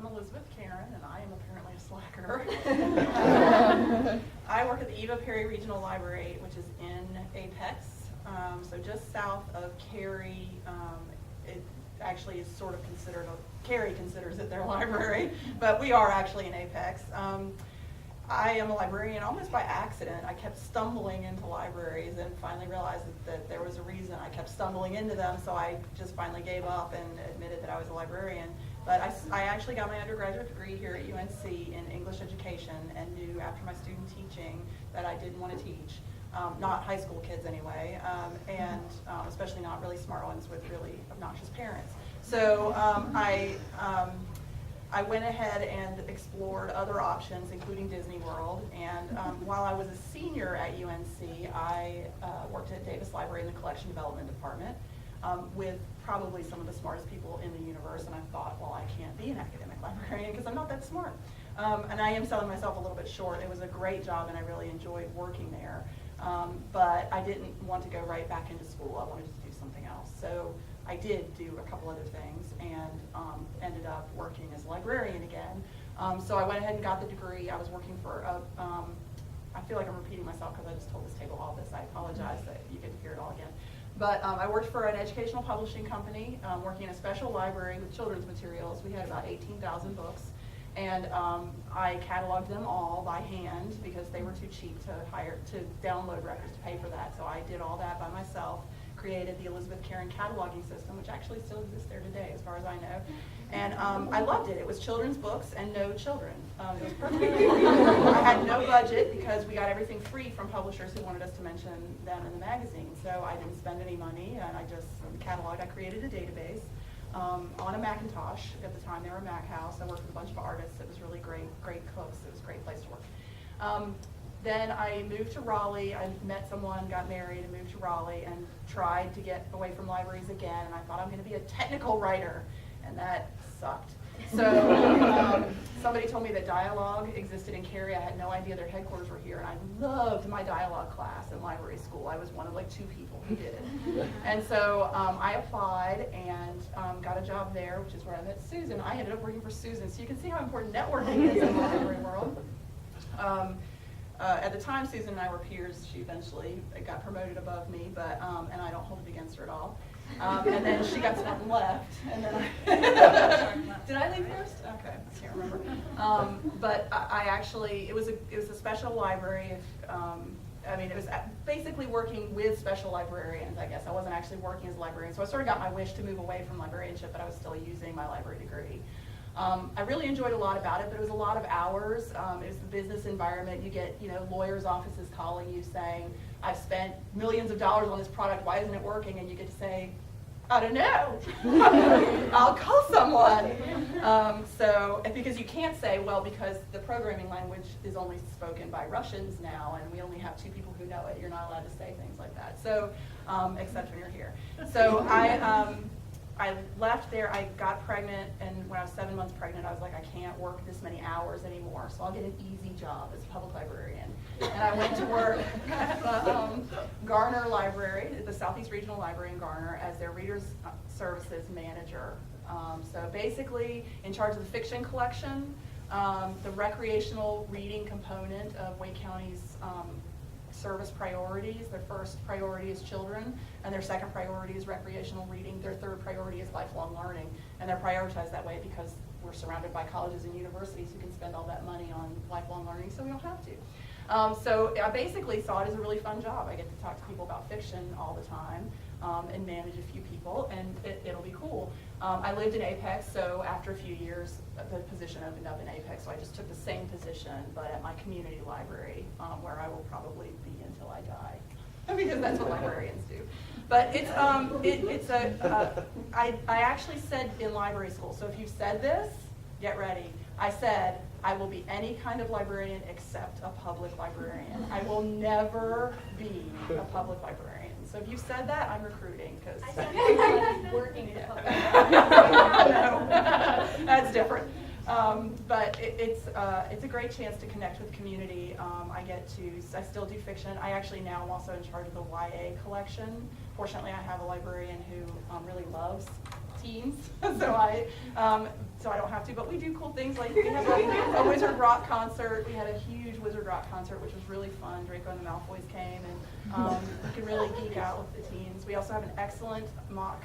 I'm Elizabeth Caran, and I am apparently a slacker. I work at the Eva Perry Regional Library, which is in Apex, so just south of Cary. It actually is sort of considered, Cary considers it their library, but we are actually in Apex. I am a librarian almost by accident. I kept stumbling into libraries and finally realized that there was a reason I kept stumbling into them, so I just finally gave up and admitted that I was a librarian. But I actually got my undergraduate degree here at UNC in English education and knew after my student teaching that I didn't want to teach. Not high school kids anyway, and especially not really smart ones with really obnoxious parents. So I went ahead and explored other options, including Disney World, and while I was a senior at UNC, I worked at Davis Library in the Collection Development Department with probably some of the smartest people in the universe, and I thought, well, I can't be an academic librarian because I'm not that smart. And I am selling myself a little bit short. It was a great job, and I really enjoyed working there, but I didn't want to go right back into school. I wanted to do something else. So I did do a couple other things and ended up working as a librarian again. So I went ahead and got the degree. I was working for I feel like I'm repeating myself because I just told this table all this. I apologize that you get to hear it all again. But I worked for an educational publishing company, working in a special library with children's materials. We had about 18,000 books. And I cataloged them all by hand because they were too cheap to download records to pay for that. So I did all that by myself. Created the Elizabeth Caran cataloging system, which actually still exists there today, as far as I know. And I loved it. It was children's books and no children. It was perfect. I had no budget because we got everything free from publishers who wanted us to mention them in the magazine. So I didn't spend any money, and I just cataloged. I created a database on a Macintosh. At the time, they were a Mac house. I worked with a bunch of artists. It was really great cooks. It was a great place to work. Then I moved to Raleigh. I met someone, got married, and moved to Raleigh and tried to get away from libraries again. And I thought I'm going to be a technical writer, and that sucked. So somebody told me that dialogue existed in Cary. I had no idea their headquarters were here, and I loved my dialogue class in library school. I was one of like 2 people who did it. And so I applied and got a job there, which is where I met Susan. I ended up working for Susan, so you can see how important networking is in the library world. At the time, Susan and I were peers. She eventually got promoted above me, but and I don't hold it against her at all. And then she got smart and left. And then did I leave first? Okay, I can't remember. But I actually, it was a special library. I mean, it was basically working with special librarians, I guess. I wasn't actually working as a librarian, so I sort of got my wish to move away from librarianship, but I was still using my library degree. I really enjoyed a lot about it, but it was a lot of hours. It was the business environment. You get, lawyers' offices calling you saying, I've spent millions of dollars on this product, why isn't it working? And you get to say, I don't know. I'll call someone. Because you can't say, well, because the programming language is only spoken by Russians now, and we only have 2 people who know it, you're not allowed to say things like that. So, except when you're here. So I left there, I got pregnant, and when I was 7 months pregnant, I was like, I can't work this many hours anymore, so I'll get an easy job as a public librarian. And I went to work at the Garner Library, the Southeast Regional Library in Garner, as their Readers Services Manager. So basically, in charge of the fiction collection, the recreational reading component of Wake County's service priorities. Their first priority is children, and their second priority is recreational reading. Their third priority is lifelong learning, and they're prioritized that way because we're surrounded by colleges and universities who can spend all that money on lifelong learning, so we don't have to. So I basically saw it as a really fun job. I get to talk to people about fiction all the time and manage a few people, and it'll be cool. I lived in Apex, so after a few years, the position opened up in Apex, so I just took the same position, but at my community library, where I will probably be until I die, because that's what librarians do. But I actually said in library school, so if you said this, get ready. I said, I will be any kind of librarian except a public librarian. I will never be a public librarian. So if you said that, I'm recruiting, because I think working in a public no, that's different. But it's a great chance to connect with the community. I still do fiction. I actually now am also in charge of the YA collection. Fortunately, I have a librarian who really loves teens, so I don't have to. But we do cool things like we have a Wizard Rock concert. We had a huge Wizard Rock concert, which was really fun. Draco and the Malfoys came, and we could really geek out with the teens. We also have an excellent mock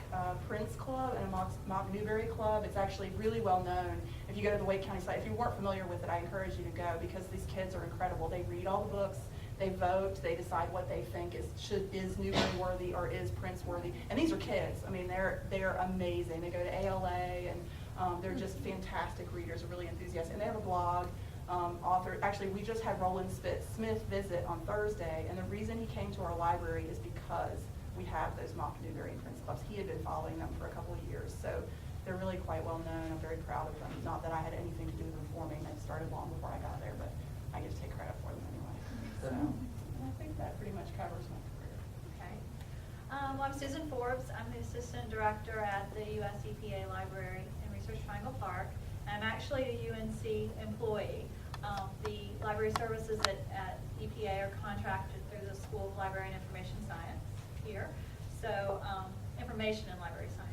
Prince club and a mock Newberry club. It's actually really well known. If you go to the Wake County site, if you weren't familiar with it, I encourage you to go because these kids are incredible. They read all the books. They vote, they decide what they think is Newberry worthy or is Prince worthy. And these are kids. I mean, they're amazing. They go to ALA and they're just fantastic readers, are really enthusiastic. And they have a blog, author. Actually, we just had Roland Smith visit on Thursday, and the reason he came to our library is because we have those mock Newberry and Prince clubs. He had been following them for a couple of years, so they're really quite well known. I'm very proud of them. Not that I had anything to do with them forming. They started long before I got there, but I get to take credit for them anyway. So I think that pretty much covers my career. Okay. Well, I'm Susan Forbes. I'm the Assistant Director at the US EPA Library in Research Triangle Park. I'm actually a UNC employee. The library services at EPA are contracted through the School of Library and Information Science here. So information in library science.